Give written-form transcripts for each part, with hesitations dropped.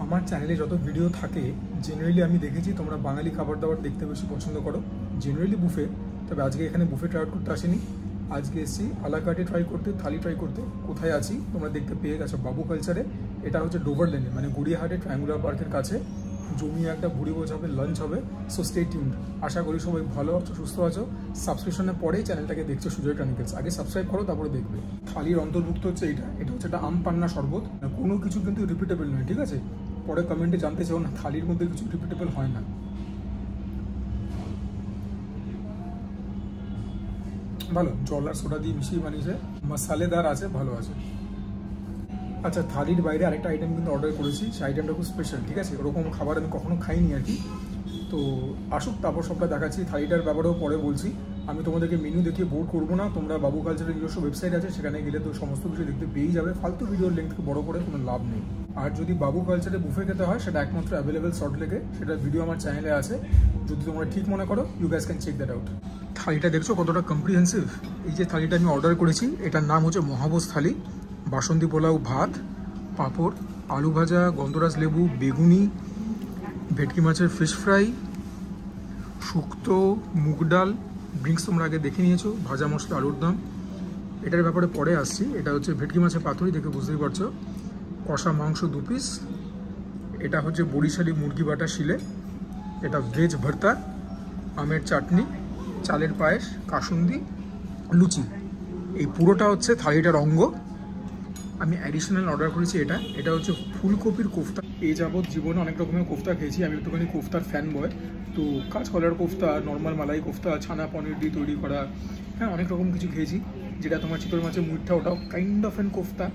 আমার চ্যানেলে যত ভিডিও থাকে জেনারেলি আমি দেখেছি তোমরা বাঙালি খাবার দাবার দেখতে বেশি পছন্দ করো, জেনারেলি বুফে। তবে আজকে এখানে বুফে ট্রাই করতে আসেনি, আজকে এসেছি আলাকার্টে ট্রাই করতে, থালি ট্রাই করতে। কোথায় আছি তোমরা দেখতে পেয়ে গেছো, বাবু কালচারে। এটা হচ্ছে ডোভার লেনে, মানে গড়িয়াহাটে ট্রায়াঙ্গুলার পার্কের কাছে। জমিয়ে একটা ভুড়ি ভোজ হবে, লাঞ্চ হবে। So stay tuned. আশা করি সবাই ভালো আছো, সুস্থ আছো। সাবস্ক্রিপশনের পরেই চ্যানেলটাকে দেখছো সুজয় ক্রনিকলস। আগে সাবস্ক্রাইব করো, তারপরে দেখবে। থালির অন্তর্ভুক্ত হচ্ছে এটা হচ্ছে একটা আম পান্না শরবত। কোনো কিছু কিন্তু রিপিটেবল নয়, ঠিক আছে? পরে কমেন্টে জানতে চাও না, থালির মধ্যে কিছু রিপিটেবল হয় না। ভালো, জল আর সোডা দিয়ে মিশিয়ে বানিয়েছে, মশালেদার আছে, ভালো আছে। আচ্ছা, থালির বাইরে আরেকটা আইটেম কিন্তু অর্ডার করেছি, সেই আইটেমটা খুব স্পেশাল, ঠিক আছে? ওরকম খাবার আমি কখনো খাইনি আর কি। তো আসুক, তারপর সবটা দেখাচ্ছি। থালিটার ব্যাপারেও পরে বলছি। আমি তোমাদেরকে মেনু দেখিয়ে বোর করবো না। তোমরা বাবু কালচারের নিজস্ব ওয়েবসাইট আছে, সেখানে গেলে তো সমস্ত কিছু দেখতে পেয়েই যাবে। ফালতু ভিডিওর লেন্থকে বড় করে কোনো লাভ নেই। আর যদি বাবু কালচারে বুফে খেতে হয়, সেটা একমাত্র অ্যাভেলেবেল সল্টলেকে। সেটার ভিডিও আমার চ্যানেলে আছে, যদি তোমরা ঠিক মনে করো। You guys can check that out. থালিটা দেখছো কতটা কম্প্রিহেন্সিভ? এই যে থালিটা আমি অর্ডার করেছি, এটার নাম হচ্ছে মহাভোজ থালি। বাসন্তী পোলাও, ভাত, পাঁপড়, আলু ভাজা, গন্ধরাজ লেবু, বেগুনি, ভেটকি মাছের ফিশ ফ্রাই, শুক্তো, মুগ ডাল, ড্রিঙ্কস তোমরা আগে দেখে নিয়েছো, ভাজা মশলা, আলুর দম। এটার ব্যাপারে পরে আসছি। এটা হচ্ছে ভেটকি মাছের পাতুরি, দেখে বুঝতেই পারছো। কষা মাংস 2 পিস। এটা হচ্ছে বরিশালি মুরগি বাটা শিলে। এটা ভেজ ভর্তা, আমের চাটনি, চালের পায়েস, কাসুন্দি, লুচি। এই পুরোটা হচ্ছে থালিটার অঙ্গ। আমি অ্যাডিশনাল অর্ডার করেছি এটা হচ্ছে ফুলকপির কোফতা। এই যাবৎ জীবনে অনেক রকমের কোফতা খেয়েছি, আমি একটুখানি কোফতার ফ্যান বয়। তো কাঁচকলার কোফতা, নর্মাল মালাই কোফতা, ছানা পনির দিয়ে তৈরি করা, হ্যাঁ অনেক রকম কিছু খেয়েছি। যেটা তোমার চিতল মাছের মুঠটা, ওটাও kind of an kofta.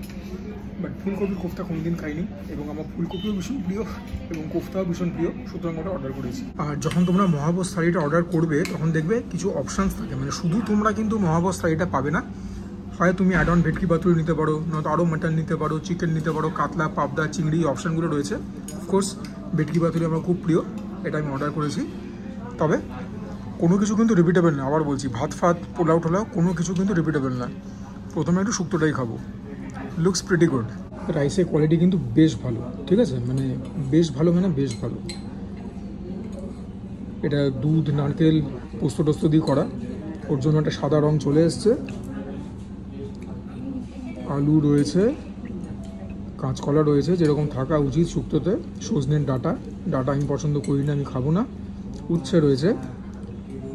But ফুলকপির কোফতা কোনোদিন খাইনি, এবং আমার ফুলকপিও ভীষণ প্রিয় এবং কোফতাও ভীষণ প্রিয়, সুতরাং ওটা অর্ডার করেছি। আর যখন তোমরা মহাভোজ থালিটা অর্ডার করবে, তখন দেখবে কিছু অপশানস থাকে। মানে শুধু তোমরা কিন্তু মহাভোজ থালিটা পাবে না। হয় তুমি অ্যাড অন ভেটকি পাতুরি নিতে পারো, নয়তো আরও মাটন নিতে পারো, চিকেন নিতে পারো, কাতলা, পাবদা, চিংড়ি, অপশানগুলো রয়েছে। অফকোর্স ভেটকি পাতুরি আমার খুব প্রিয়, এটা আমি অর্ডার করেছি। তবে কোনো কিছু কিন্তু রিপিটেবল না, আবার বলছি। ভাত ফাত, পোলাও টোলাও কোনো কিছু কিন্তু রিপিটেবল না। প্রথমে একটু শুক্তোটাই খাবো। Looks pretty good. রাইসের কোয়ালিটি কিন্তু বেশ ভালো, ঠিক আছে? মানে বেশ ভালো, মানে বেশ ভালো। এটা দুধ, নারকেল, পোস্ত টোস্ত দিয়ে করা, ওর জন্য একটা সাদা রং চলে এসছে। আলু রয়েছে, কাঁচকলা রয়েছে, যেরকম থাকা উচিত শুক্তোতে। সজনের ডাটা আমি পছন্দ করি না, আমি খাবো না। উচ্ছে রয়েছে,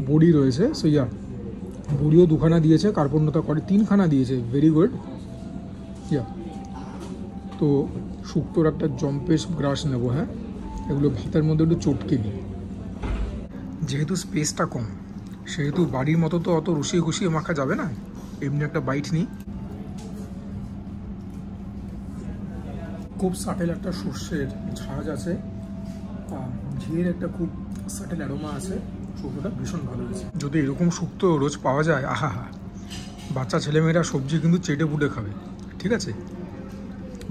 বড়ি রয়েছে। সো ইয়া, বড়িও 2খানা দিয়েছে, কার্পণ্যতা করে 3খানা দিয়েছে, ভেরি গুড। ইয়া, তো শুক্তোর একটা জম্পেশ গ্রাস নেবো। হ্যাঁ, এগুলো ভাতের মধ্যে একটু চটকে নিই। যেহেতু স্পেসটা কম, সেহেতু বাড়ির মতো তো অত রুষিয়ে ঘুষিয়ে মাখা যাবে না। এমনি একটা বাইট নিই। খুব সাটেল একটা সর্ষের ঝাঁজ আছে, ঘিয়ের একটা খুব সাটেল অ্যারোমা আছে। শুক্তোটা ভীষণ ভালো হয়েছে। যদি এরকম শুক্তো রোজ পাওয়া যায়, আহা হা, বাচ্চা ছেলেমেয়েরা সবজি কিন্তু চেটে পুটে খাবে, ঠিক আছে?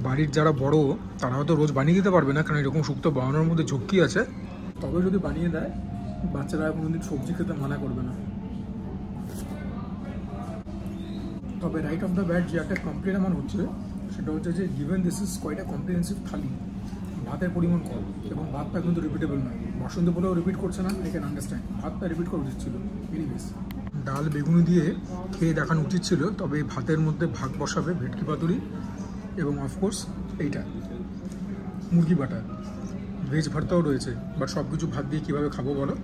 বাড়ির যারা বড়, তারা হয়তো রোজ বানিয়ে দিতে পারবে না, কারণ এরকম শুক্তো বানানোর মধ্যে ঝক্কি আছে। তবে যদি বানিয়ে দেয়, বাচ্চারা কোনোদিন সবজি খেতে মানা করবে না। তবে রাইট অফ দ্য ব্যাট যে একটা কমপ্লেন আমার হচ্ছে, সেটা হচ্ছে যে given this is quite a comprehensive thali, ভাতের পরিমাণ কম এবং ভাতটা কিন্তু রিপিটেবল নয়। বাসন্তী পোলাও রিপিট করছে না, আই ক্যান আন্ডারস্ট্যান্ড। ভাতটা রিপিট করা উচিত ছিল। এনিওয়েজ, ডাল বেগুনি দিয়ে খেয়ে দেখানো উচিত ছিল। তবে ভাতের মধ্যে ভাগ বসাবে ভেটকি পাতুরি এবং অফকোর্স এইটা মুরগি বাটা। ভেজ ভর্তাও রয়েছে, বাট সব কিছু ভাত দিয়ে কীভাবে খাবো বলো?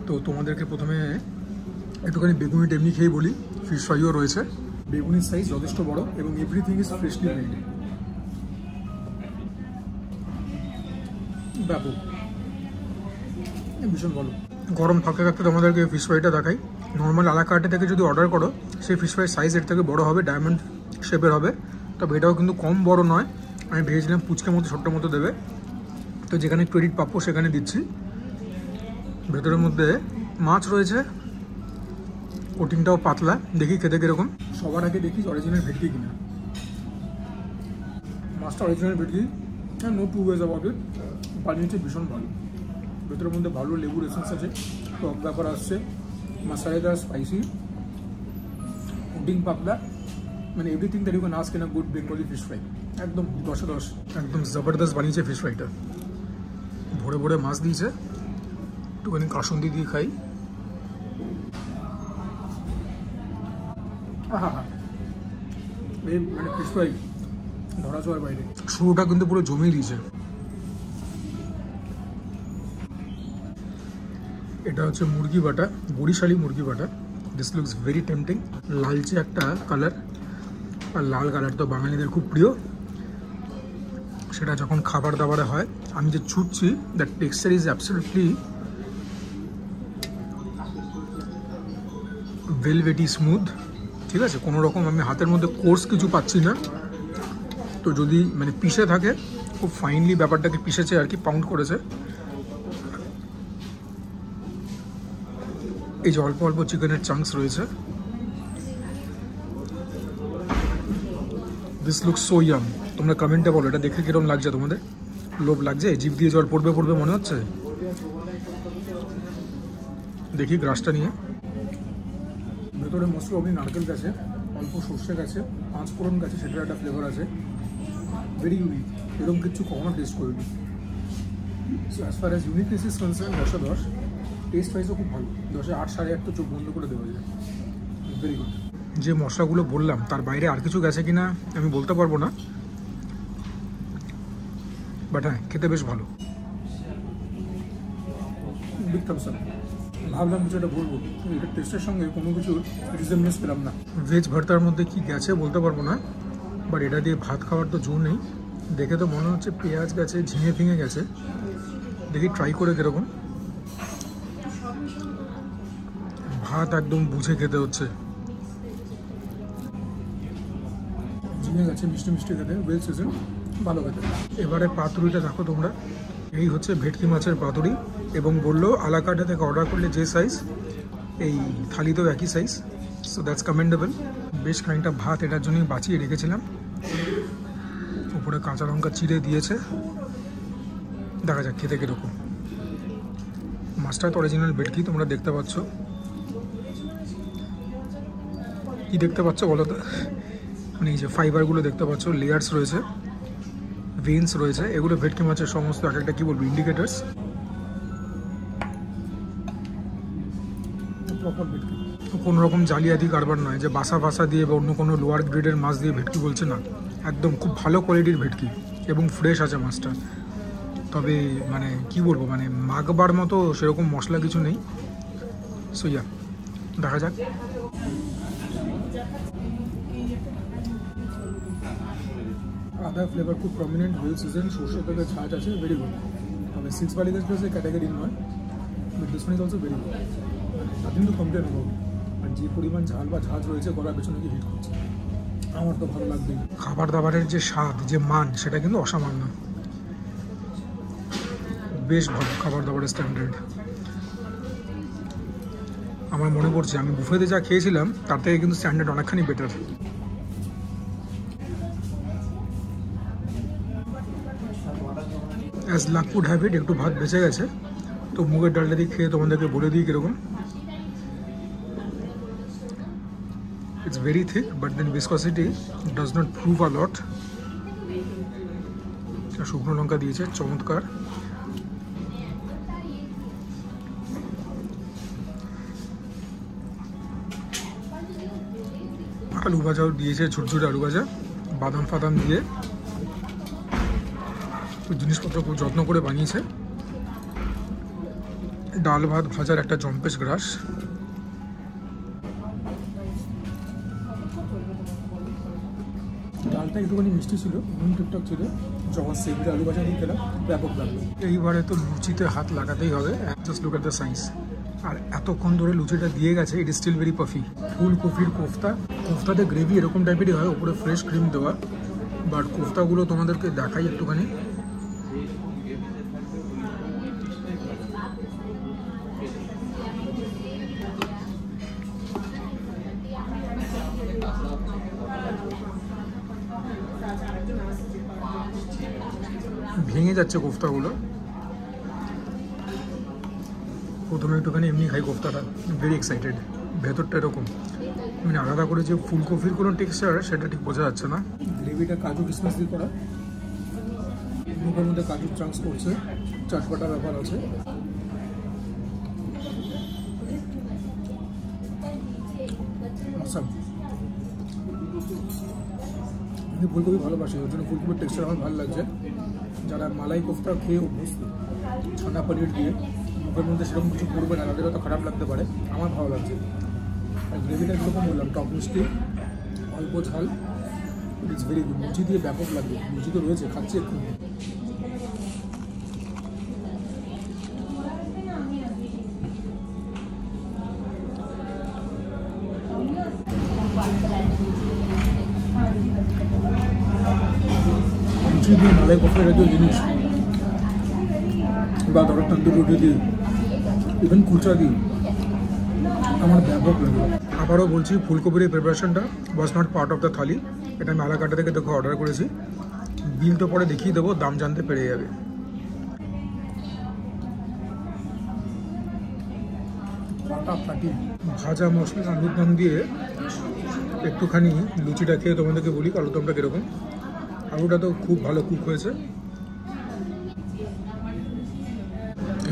তো তোমাদেরকে প্রথমে একটুখানি বেগুনিটা এমনি খেয়ে বলি। ফিশ ফ্রাইও রয়েছে। বেগুনির সাইজ যথেষ্ট বড় এবং এভরিথিং ইজ ফ্রেশলি মেড। ব্যাপক, ভীষণ ভালো। গরম থাকতে থাকতে তোমাদেরকে ফিশ ফ্রাইটা দেখাই। নর্মাল আলাকার্টে থেকে যদি অর্ডার করো, সেই ফিশ ফ্রাই সাইজ এর থেকে বড় হবে, ডায়মন্ড শেপের হবে। তবে এটাও কিন্তু কম বড় নয়। আমি ভেবেছিলাম পুচকের মতো ছোট্ট মতো দেবে, তো যেখানে ক্রেডিট পাবো সেখানে দিচ্ছি। ভেতরের মধ্যে মাছ রয়েছে, কোটিংটাও পাতলা। দেখি খেতে কীরকম। সবার আগে দেখি অরিজিনাল ভেটকি কিনা। মাছটা অরিজিনাল ভেটকি, হ্যাঁ, no two ways about it. বানিয়েছে ভীষণ ভালো। ভেতরের মধ্যে ভালো লেবুর এসেন্স আছে, টক ব্যাপার আসছে, মশালেদার, স্পাইসি, পুডিং পাতলা, মানে everything that you can ask in a good Bengali fish fry. একদম 10-এ 10, একদম জবরদস্ত বানিয়েছে ফিশ ফ্রাইটা। ভরে ভরে মাছ দিয়েছে, একটুখানি কাসুন্দি দিয়ে খাই। আহা, এই মানে ফিশ ফ্রাই ধরা ছোঁয়ার বাইরে। শুরুটা কিন্তু পুরো জমিয়ে দিয়েছে। এটা হচ্ছে মুরগি বাটা, বরিশালি মুরগি বাটা। This looks very tempting. লালচে একটা কালার, আর লাল কালার তো বাঙালিদের খুব প্রিয়। সেটা যখন খাবার দাবারে হয়, আমি যে ছুটছি, that texture is absolutely velvety smooth. ঠিক আছে, কোনো রকম আমি হাতের মধ্যে কোর্স কিছু পাচ্ছি না। তো যদি মানে পিষে থাকে, খুব ফাইনলি ব্যাপারটাকে পিষেছে আর কি, পাউন্ড করেছে। এই যে অল্প অল্প চিকেনের চাংস রয়েছে। This looks so yum. তোমরা কমেন্টে বলো এটা দেখে কিরকম লাগছে তোমাদের? লোভ লাগছে? জিভ দিয়ে জল পড়বে পড়বে মনে হচ্ছে? দেখি গ্রাসটা নিয়ে। ভেতরে মশলা নারকেল গাছে, অল্প সর্ষে গাছে, 5 ফোড়ন গাছে, সেটার একটা ফ্লেভার আছে, ভেরি ইউনিক। এরকম কিছু কখনো টেস্ট করিনি। So as far as uniqueness is concern, 10-এ 10। টেস্ট ওয়াইজও খুব ভালো। 10-এ 8, 8.5 তো চোখ বন্ধ করে দেওয়া যায়। Very good. যে মশলাগুলো বললাম তার বাইরে আর কিছু গেছে কিনা আমি বলতে পারবো না, বাট হ্যাঁ খেতে বেশ ভালো। Big Thums up. ভাবলাম কিছু একটা বলবো, এটা টেস্টের সঙ্গে কোনো কিছু রিজেম্বলেন্স পেলাম না। ভেজ ভর্তার মধ্যে কি গেছে বলতে পারবো না, বাট এটা দিয়ে ভাত খাওয়ার তো জোর নেই। দেখে তো মনে হচ্ছে পেঁয়াজ গেছে, ঝিঙে ফিঙে গেছে। দেখি ট্রাই করে কীরকম। ভাত একদম বুঝে খেতে হচ্ছে। ঝিঙে গেছে, মিষ্টি মিষ্টি খেতে, ওয়েল সিজন, ভালো খেতে। এবারে পাতুরিটা দেখো তোমরা। এই হচ্ছে ভেটকি মাছের পাতুরি, এবং বললো আলাকাটা থেকে অর্ডার করলে যে সাইজ, এই থালিতেও একই সাইজ। So that's commendable. বেশ খানিকটা ভাত এটার জন্যই বাঁচিয়ে রেখেছিলাম। উপরে কাঁচা লঙ্কা চিড়ে দিয়েছে। দেখা যাক খেতে কীরকম। মাছটা তো অরিজিনাল ভেটকি, তোমরা দেখতে পাচ্ছ। কি দেখতে পাচ্ছ বলো তো? মানে এই যে ফাইবারগুলো দেখতে পাচ্ছ, লেয়ার্স রয়েছে, ভেন্স রয়েছে, এগুলো ভেটকি মাছের সমস্ত এক একটা কী বলবো ইন্ডিকেটার্স। প্রপার ভেটকি, কোনো রকম জালিয়াতি কারবার নয় যে বাসা বাসা দিয়ে বা অন্য কোনো লোয়ার গ্রেডের মাছ দিয়ে ভেটকি বলছে না। একদম খুব ভালো কোয়ালিটির ভেটকি এবং ফ্রেশ আছে মাছটা। তবে মানে কি বলবো, মানে মাখবার মতো সেরকম মশলা কিছু নেই। সো ইয়া, দেখা যাক। আদা ফ্লেভার খুব প্রমিনেন্ট, ওয়েল সিজন, সর্ষে তেলের ঝাঁজ আছে, ভেরি গুড। তবে 6 বালিগঞ্জ এক্সপ্রেস ক্যাটাগরি নয়, but this one is also very good. Nothing to complain about. আর যে পরিমাণ ঝাল বা ঝাঁজ রয়েছে গলার পেছনে কি হিট করছে, আমার তো ভালো লাগবেই। খাবার দাবারের যে স্বাদ, যে মান, সেটা কিন্তু অসামান্য। বেশ ভালো খাবার দাবারের স্ট্যান্ডার্ড। আমার মনে পড়ছে আমি বুফেতে যা খেয়েছিলাম তার থেকে কিন্তু স্ট্যান্ডার্ড অনেকখানি better. As luck would have it, একটু ভাত বেঁচে গেছে, তো মুগের ডালটা দিয়ে খেয়ে তোমাদেরকে বলে দিই কীরকম। It's very thick, but then viscosity does not prove a lot. শুকনো লঙ্কা দিয়েছে, চমৎকার। আলু ভাজাও দিয়েছে, ঝুরঝুরে আলু ভাজা, বাদাম ফাদাম দিয়ে জিনিসপত্র খুব যত্ন করে বানিয়েছে। ডাল ভাত ভাজার একটা জম্পেশ গ্রাস। ডালটা একটুখানি মিষ্টি ছিল, নুন টুকটাক ছিল, যখন সেগুলো আলু ভাজা দিয়ে খেলাম ব্যাপক লাগলো। এইবারে তো লুচিতে হাত লাগাতেই হবে। Just look at the size. আর এতক্ষণ ধরে লুচিটা দিয়ে গেছে, it is still very puffy. ফুলকপির কোফতা, কোফতাতে গ্রেভি এরকম টাইপেরই হয়, উপরে ফ্রেশ ক্রিম দেওয়া। বাট কোফতাগুলো তোমাদেরকে দেখাই একটুখানি। ভেঙে যাচ্ছে কোফতাগুলো। প্রথমে একটুখানি এমনি খাই কোফতাটা, ভেরি এক্সাইটেড। ভেতরটা এরকম মানে আলাদা করে যে ফুলকপির কোনো টেক্সচার সেটা ঠিক বোঝা যাচ্ছে না। গ্রেভিটা কাজু কিশমিশ দিয়ে করা, মুখের মধ্যে কাজুর চান্স করছে, চটপটা ব্যাপার আছে। আমি ফুলকপি ভালোবাসি, ওর জন্য ফুলকপির টেক্সচার আমার ভালো লাগছে। যারা মালাই কোফতা খেয়ে অভ্যস্ত ছানা পনির দিয়ে, মুখের মধ্যে সেরকম কিছু করবে না, তাদেরও তো খারাপ লাগতে পারে, আমার ভালো লাগছে। আর গ্রেভিটা কীরকম বললাম, টক মিষ্টি, অল্প ঝাল, ইটস ভেরি গুড। লুচি দিয়ে ব্যাপক লাগবে, লুচি তো রয়েছে, খাচ্ছি এক্ষুনি। লুচি দিয়ে মালাই কোফতা জাতীয় জিনিস, বা ধরো তন্দুর রুটি দিয়ে, ইভেন কুলচা দিয়ে আমার ব্যাপক লাগে। আবারও বলছি, ফুলকপির এই প্রিপারেশনটা was not part of the thali. এটা আমি আলাকাটা থেকে দেখো অর্ডার করেছি, বিল তো পরে দেখিয়ে দেবো, দাম জানতে পেরে যাবে। ভাজা মশলা আলুর দম দিয়ে একটুখানি লুচিটা খেয়ে তোমাদেরকে বলি আলুর দমটা কীরকম। আলুটা তো খুব ভালো কুক হয়েছে।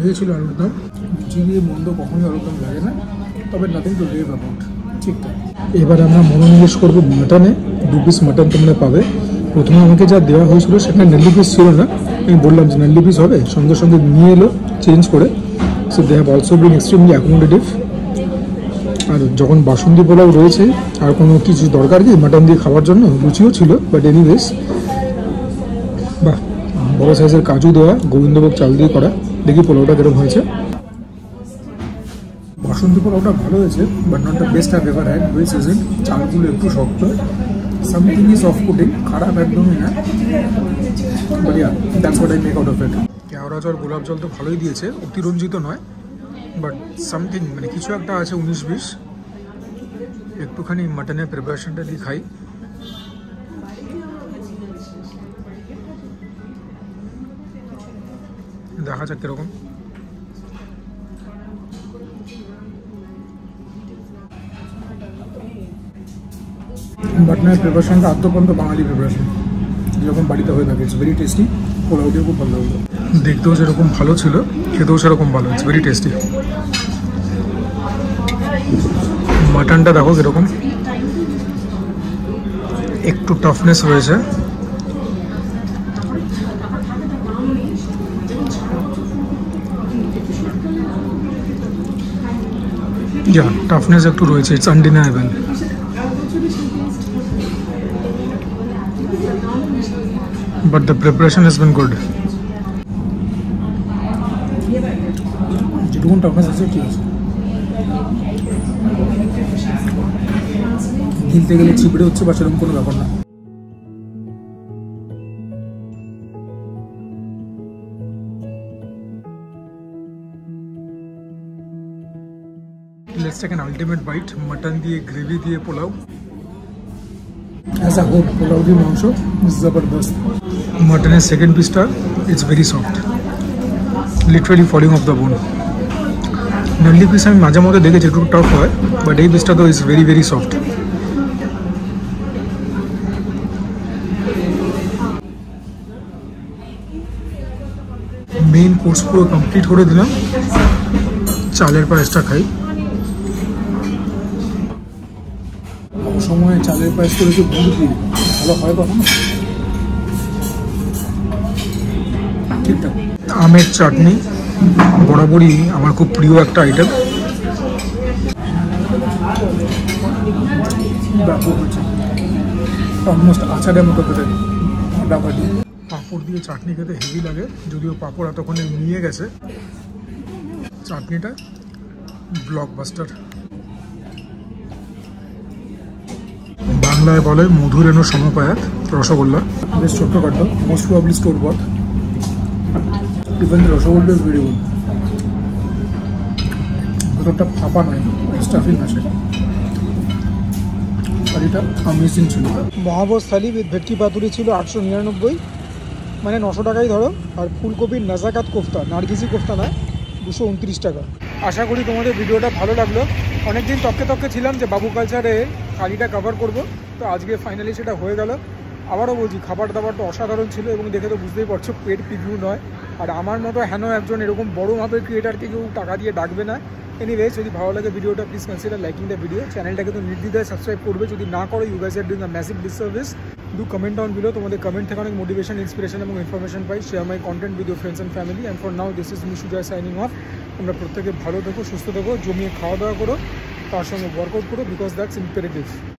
এই ছিল আলুর দম। লুচি দিয়ে মন্দ কখনোই আলুর দম লাগে না, তবে নাথিং টু রেভ অ্যাবাউট। ঠিকঠাক। এবার আমরা মনোনিবেশ করবো মাটনে। 2 পিস মাটন তোমরা পাবে। প্রথমে আমাকে যা দেওয়া হয়েছিল সেখানে নাল্লি পিস ছিল না, আমি বললাম যে নাল্লি পিস হবে, সঙ্গে সঙ্গে নিয়ে এলো চেঞ্জ করে। So they have also been extremely accommodative. আর যখন বাসন্তী পোলাও রয়েছে, আর কোনো কিছু দরকার কি মাটন দিয়ে খাওয়ার জন্য, লুচিও ছিল, বাট এনিওয়েজ বাহ, বড় সাইজের কাজু দেওয়া, গোবিন্দভোগ চাল দিয়ে করা। দেখি পোলাওটা কিরকম হয়েছে। বাসন্তী পোলাওটা ভালো হয়েছে, but not the best I ever had. Which is it, চালগুলো একটু শক্ত, সামথিং ইজ অফ পুটিং, খারাপ একদমই না, but yeah that's what I make out of it. কেওড়া জল গোলাপ জল তো ভালোই দিয়েছে, অতিরঞ্জিত নয়, বাট সামথিং মানে কিছু একটা আছে 19-20। একটুখানি মাটনের প্রিপারেশনটা দিয়ে খাই। দেখা যাক কিরকম। মাটনের প্রিপারেশনটা আত্মপন্ত বাঙালি প্রিপারেশন, যেরকম বাড়িতে হয়ে থাকে। It's very tasty. পোলাওটিও খুব ভালো লাগলো, দেখতেও যেরকম ভালো ছিল, খেতেও সেরকম ভালো। It's very tasty. মাটনটা দেখো কিরকম, একটু টাফনেস রয়েছে। টাফনেস একটু রয়েছে, it's undeniable. But the preparation has been good. যেটুকুন টাফনেস আছে ঠিক আছে, গিলতে গেলে চিপড়ে হচ্ছে বা সেরকম কোনো ব্যাপার না। Let's take an ultimate bite. Mutton দিয়ে গ্রেভি দিয়ে pulao. As a whole, pulao দিয়ে মাংস জবরদস্ত। মাটনের সেকেন্ড পিসটা it's very soft, literally falling off the bone. Nalli piece আমি মাঝে মধ্যে দেখেছি একটু টাফ হয়, বাট এই পিসটা তো is very very soft. Main course পুরো কমপ্লিট করে দিলাম, চালের পায়েসটা খাই। সময় চালের পায়েস করেছি গুড় দিয়ে, ভালো হয় কখনো? ঠিকঠাক। আমের চাটনি বরাবরই আমার খুব প্রিয় একটা আইটেম। অলমোস্ট আচারের মতো করে ব্যাপারটি। পাঁপড় দিয়ে চাটনি খেতে হেভি লাগে, যদিও পাঁপড় এতক্ষণে নিয়ে গেছে। চাটনিটা ব্লকবাস্টার। বাংলায় বলে মধুরেণু সমপায়াত রসগোল্লা। বেশ ছোট্টখাটো, most probably store bought. Even rasgulla is very good. ভেতরটা ফাঁপা নয়, স্টাফিং আছে, আর এটা অ্যামেজিং ছিল। মহাভোজ থালি উইথ ভেটকি পাতুরি ছিল 899, মানে 900 টাকাই ধরো। আর ফুলকপির নাজাকাত কোফতা, নারগিসি কোফতা না, 229 টাকা। আশা করি তোমাদের ভিডিওটা ভালো লাগলো। অনেকদিন তককে ছিলাম যে বাবু কালচারে থালিটা কভার করব, তো আজকে ফাইনালি সেটা হয়ে গেল। আবারও বলছি, খাবার দাবারটা অসাধারণ ছিল এবং দেখে তো বুঝতেই পারছো পেট পিগু নয়। আর আমার মতো হেন একজন এরকম বড় মাপের ক্রিয়েটারকে কেউ টাকা দিয়ে ডাকবে না। এনিওয়েজ, যদি ভালো লাগে ভিডিওটা please consider liking the video. চ্যানেলটাকে তো নির্দ্বিধায় সাবস্ক্রাইব করবে, যদি না করো you guys are doing a massive disservice. Do comment down below, তোমাদের কমেন্ট থেকে অনেক মোটিভেশন, ইন্সপিরেশন এবং ইনফরমেশন পাই। Share my content with your friends and family. And for now this is Mishu Joy signing off. তোমরা প্রত্যেকে ভালো থেকো, সুস্থ থেকো, জমিয়ে খাওয়া দাওয়া করো, তার সঙ্গে ওয়ার্কআউট করো, বিকজ দ্যাটস ইম্পারেটিভ।